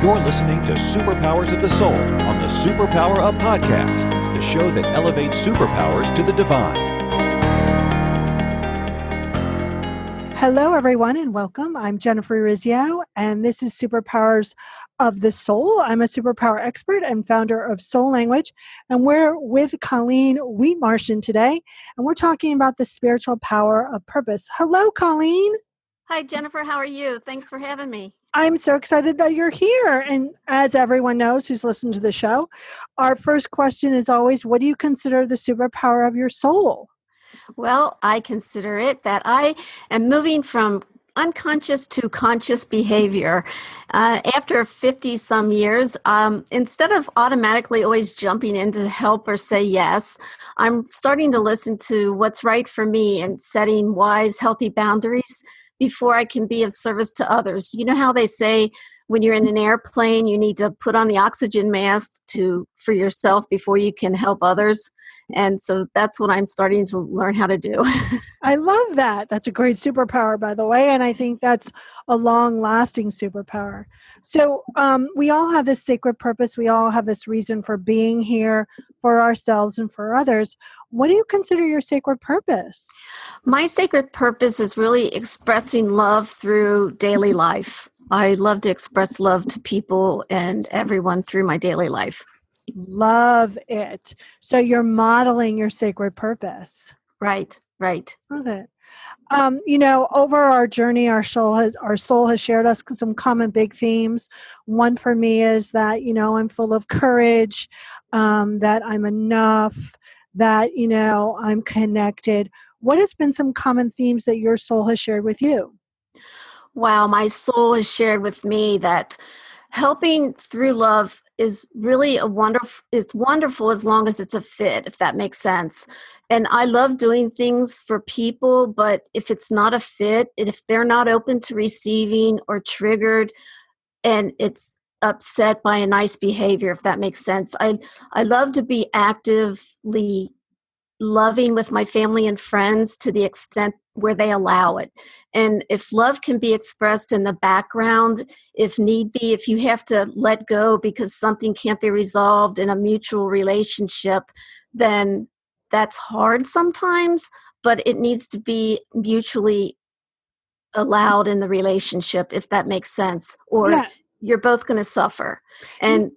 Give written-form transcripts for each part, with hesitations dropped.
You're listening to Superpowers of the Soul on the Superpower Up Podcast, the show that elevates superpowers to the divine. Hello, everyone, and welcome. I'm Jennifer Urezzio, and this is Superpowers of the Soul. I'm a superpower expert and founder of Soul Language, and we're with Colleen Wietmarschen today, and we're talking about the spiritual power of purpose. Hello, Colleen. Hi, Jennifer. How are you? Thanks for having me. I'm so excited that you're here. And as everyone knows who's listened to the show, our first question is always, what do you consider the superpower of your soul? Well, I consider it that I am moving from unconscious to conscious behavior. After 50-some years, instead of automatically always jumping in to help or say yes, I'm starting to listen to what's right for me and setting wise, healthy boundaries before I can be of service to others. You know how they say when you're in an airplane, you need to put on the oxygen mask for yourself before you can help others? And so that's what I'm starting to learn how to do. I love that. That's a great superpower, by the way. And I think that's a long-lasting superpower. So we all have this sacred purpose. We all have this reason for being here for ourselves and for others. What do you consider your sacred purpose? My sacred purpose is really expressing love through daily life. I love to express love to people and everyone through my daily life. Love it. So you're modeling your sacred purpose. Right. Love it. Over our journey, our soul has shared us some common big themes. One for me is that, I'm full of courage, that I'm enough, that, I'm connected. What has been some common themes that your soul has shared with you? Wow, my soul has shared with me that helping through love is really wonderful as long as it's a fit, if that makes sense. And I love doing things for people, but if it's not a fit, if they're not open to receiving or triggered, and it's upset by a nice behavior, if that makes sense. I love to be actively loving with my family and friends to the extent where they allow it. And if love can be expressed in the background, if need be, if you have to let go because something can't be resolved in a mutual relationship, then that's hard sometimes, but it needs to be mutually allowed in the relationship, if that makes sense, or you're both going to suffer. And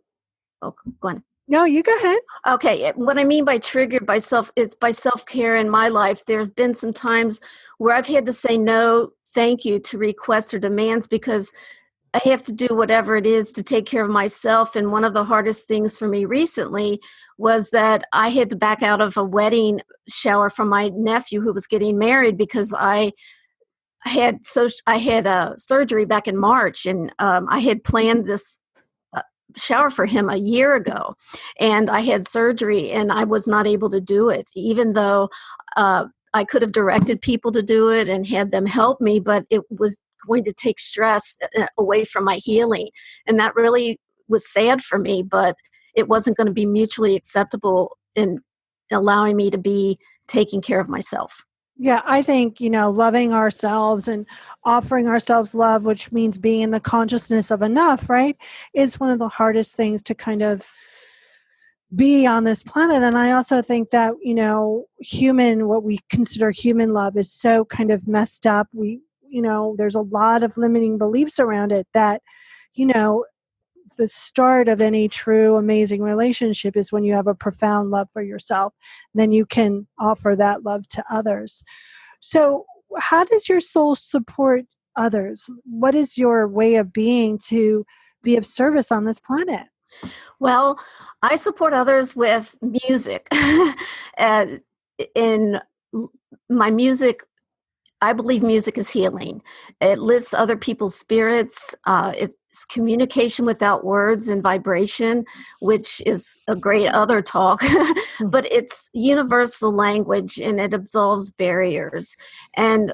go on. No, you go ahead. Okay. What I mean by triggered by self-care in my life. There have been some times where I've had to say no, thank you to requests or demands because I have to do whatever it is to take care of myself. And one of the hardest things for me recently was that I had to back out of a wedding shower for my nephew who was getting married because I had surgery back in March, and I had planned this shower for him a year ago, and I had surgery and I was not able to do it, even though I could have directed people to do it and had them help me, but it was going to take stress away from my healing. And that really was sad for me, but it wasn't going to be mutually acceptable in allowing me to be taking care of myself. Yeah, I think, loving ourselves and offering ourselves love, which means being in the consciousness of enough, right, is one of the hardest things to kind of be on this planet. And I also think that, what we consider human love is so kind of messed up. There's a lot of limiting beliefs around it that, the start of any true amazing relationship is when you have a profound love for yourself. Then you can offer that love to others. So how does your soul support others? What is your way of being to be of service on this planet? Well, I support others with music. In my music, I believe music is healing. It lifts other people's spirits. It's communication without words and vibration, which is a great other talk, but it's universal language and it absolves barriers. And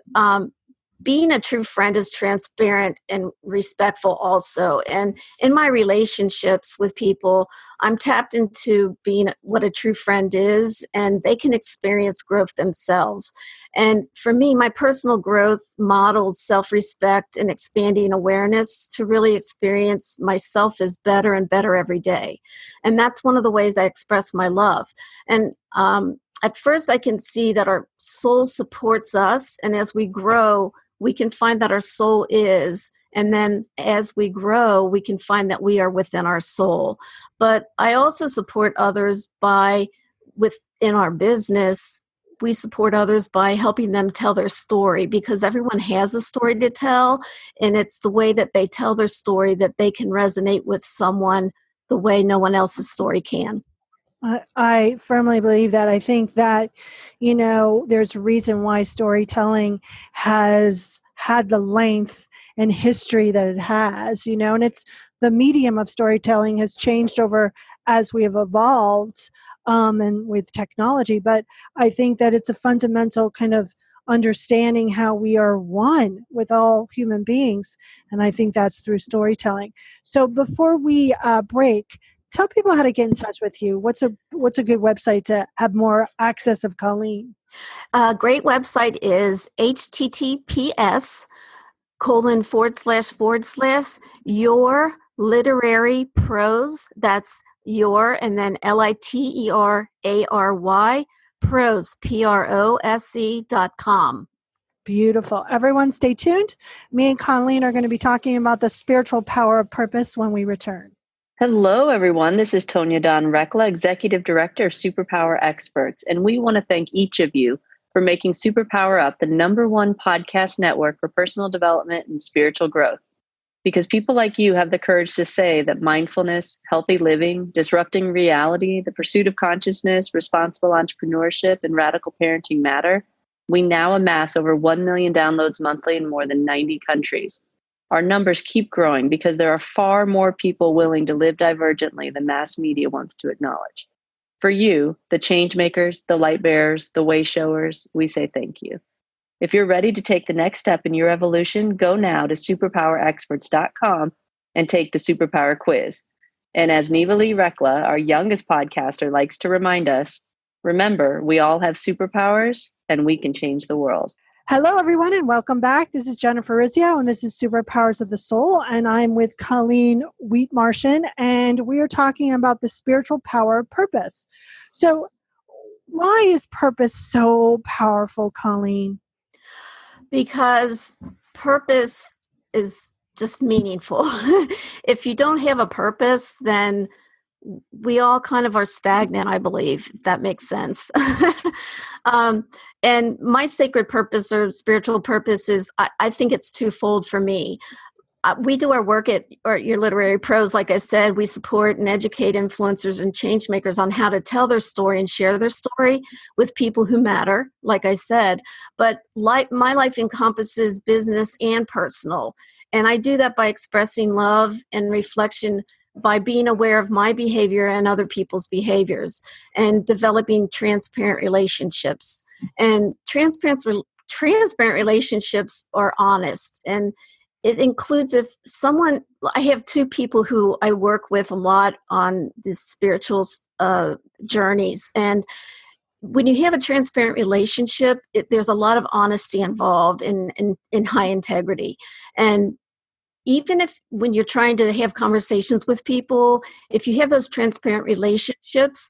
being a true friend is transparent and respectful also. And in my relationships with people, I'm tapped into being what a true friend is, and they can experience growth themselves. And for me, my personal growth models self-respect and expanding awareness to really experience myself as better and better every day. And that's one of the ways I express my love. And at first, I can see that our soul supports us, and as we grow, we can find that our soul is, and then as we grow, we can find that we are within our soul. But I also support others within our business, we support others by helping them tell their story, because everyone has a story to tell, and it's the way that they tell their story that they can resonate with someone the way no one else's story can. I firmly believe that. I think that, there's a reason why storytelling has had the length and history that it has, and it's the medium of storytelling has changed over as we have evolved and with technology. But I think that it's a fundamental kind of understanding how we are one with all human beings. And I think that's through storytelling. So before we break, tell people how to get in touch with you. What's a good website to have more access of Colleen? A great website is https:// your prose. That's your, and then LITERARY prose, PROSE.com. Beautiful. Everyone stay tuned. Me and Colleen are going to be talking about the spiritual power of purpose when we return. Hello, everyone. This is Tonya Don Rekla, Executive Director of SuperPower Experts, and we want to thank each of you for making SuperPower Up the #1 podcast network for personal development and spiritual growth. Because people like you have the courage to say that mindfulness, healthy living, disrupting reality, the pursuit of consciousness, responsible entrepreneurship, and radical parenting matter, we now amass over 1 million downloads monthly in more than 90 countries. Our numbers keep growing because there are far more people willing to live divergently than mass media wants to acknowledge. For you, the change makers, the light bearers, the way showers, we say thank you. If you're ready to take the next step in your evolution, go now to superpowerexperts.com and take the Superpower quiz. And as Neva Lee Rekla, our youngest podcaster, likes to remind us, remember, we all have superpowers and we can change the world. Hello, everyone, and welcome back. This is Jennifer Urezzio, and this is SuperPowers of the Soul, and I'm with Colleen Wietmarschen, and we are talking about the spiritual power of purpose. So why is purpose so powerful, Colleen? Because purpose is just meaningful. If you don't have a purpose, then we all kind of are stagnant, I believe, if that makes sense. And my sacred purpose or spiritual purpose is, I think it's twofold for me. We do our work at Your Literary Prose. Like I said, we support and educate influencers and change makers on how to tell their story and share their story with people who matter, like I said. But my life encompasses business and personal. And I do that by expressing love and reflection, by being aware of my behavior and other people's behaviors, and developing transparent relationships. And transparent relationships are honest. And it includes I have two people who I work with a lot on these spiritual journeys. And when you have a transparent relationship, there's a lot of honesty involved in high integrity. And even when you're trying to have conversations with people, if you have those transparent relationships,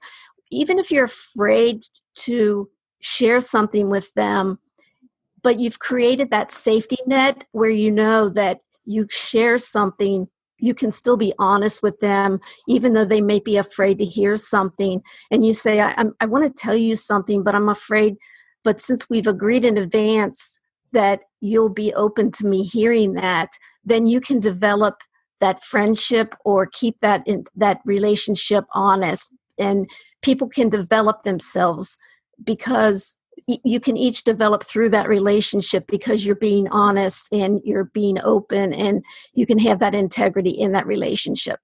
even if you're afraid to share something with them, but you've created that safety net where you know that you share something, you can still be honest with them, even though they may be afraid to hear something. And you say, I want to tell you something, but I'm afraid. But since we've agreed in advance that you'll be open to me hearing that, then you can develop that friendship or keep that relationship honest. And people can develop themselves because you can each develop through that relationship because you're being honest and you're being open, and you can have that integrity in that relationship.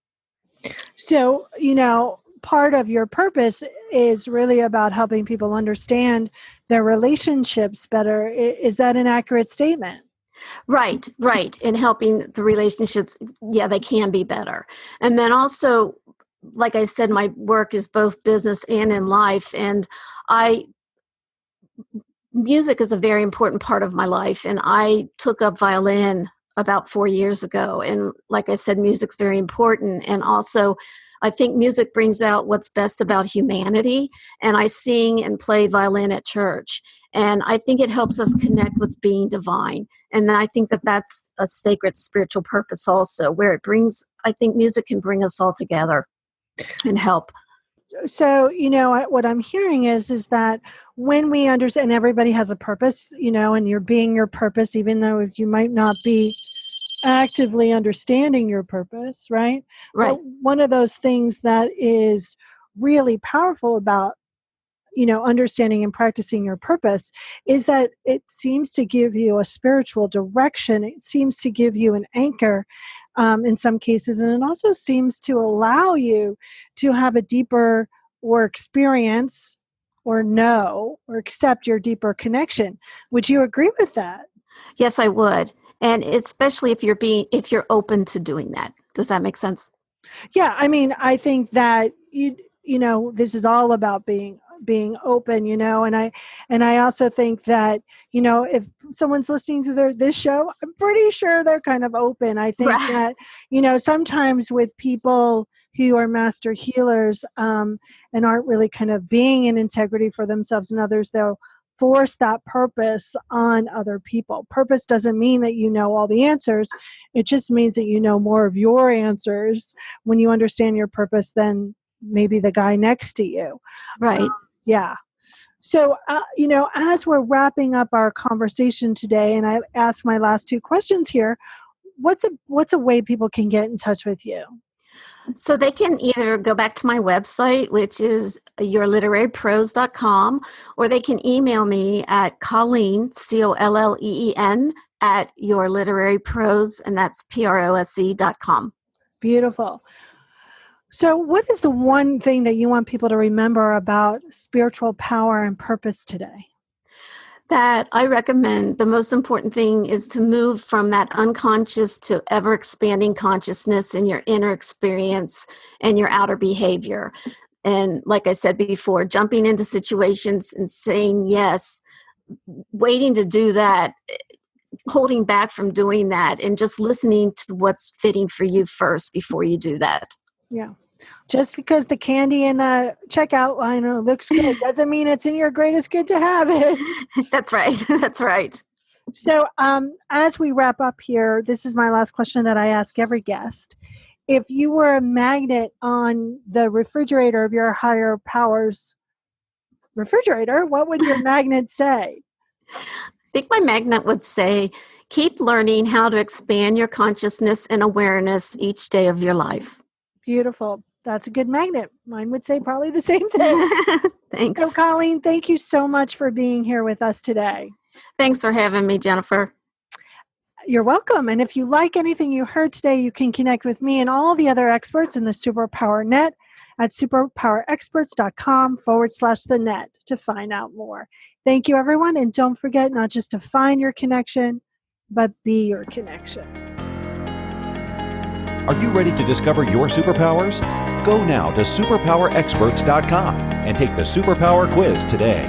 So, part of your purpose is really about helping people understand their relationships better. Is that an accurate statement? Right, right. In helping the relationships, yeah, they can be better. And then also, like I said, my work is both business and in life. And I music is a very important part of my life. And I took up violin about 4 years ago. And like I said, music's very important. And also, I think music brings out what's best about humanity. And I sing and play violin at church. And I think it helps us connect with being divine. And then I think that that's a sacred spiritual purpose also, where it brings, I think music can bring us all together and help. So, what I'm hearing is that when we understand everybody has a purpose, and you're being your purpose, even though you might not be actively understanding your purpose, right? Right. But one of those things that is really powerful about, understanding and practicing your purpose is that it seems to give you a spiritual direction. It seems to give you an anchor in some cases. And it also seems to allow you to have a deeper or experience or know or accept your deeper connection. Would you agree with that? Yes, I would. And especially if you're open to doing that. Does that make sense? Yeah. I mean, I think that this is all about being open, and I also think that, if someone's listening to this show, I'm pretty sure they're kind of open. I think Right. that, sometimes with people who are master healers, and aren't really kind of being in integrity for themselves and others, they'll force that purpose on other people. Purpose doesn't mean that you know all the answers. It just means that you know more of your answers when you understand your purpose than maybe the guy next to you. Right. Yeah. So, as we're wrapping up our conversation today, and I ask my last two questions here, what's a way people can get in touch with you? So they can either go back to my website, which is yourliteraryprose.com, or they can email me at Colleen, Colleen, at yourliteraryprose, and that's prose.com. Beautiful. So what is the one thing that you want people to remember about spiritual power and purpose today? That I recommend the most important thing is to move from that unconscious to ever expanding consciousness in your inner experience and your outer behavior. And like I said before, jumping into situations and saying yes, waiting to do that, holding back from doing that, and just listening to what's fitting for you first before you do that. Yeah. Just because the candy in the checkout liner looks good doesn't mean it's in your greatest good to have it. That's right. That's right. So as we wrap up here, this is my last question that I ask every guest. If you were a magnet on the refrigerator of your higher powers refrigerator, what would your magnet say? I think my magnet would say, keep learning how to expand your consciousness and awareness each day of your life. Beautiful. That's a good magnet. Mine would say probably the same thing. Thanks. So, Colleen, thank you so much for being here with us today. Thanks for having me, Jennifer. You're welcome. And if you like anything you heard today, you can connect with me and all the other experts in the Superpower Net at superpowerexperts.com/the net to find out more. Thank you, everyone. And don't forget not just to find your connection, but be your connection. Are you ready to discover your superpowers? Go now to superpowerexperts.com and take the Superpower Quiz today.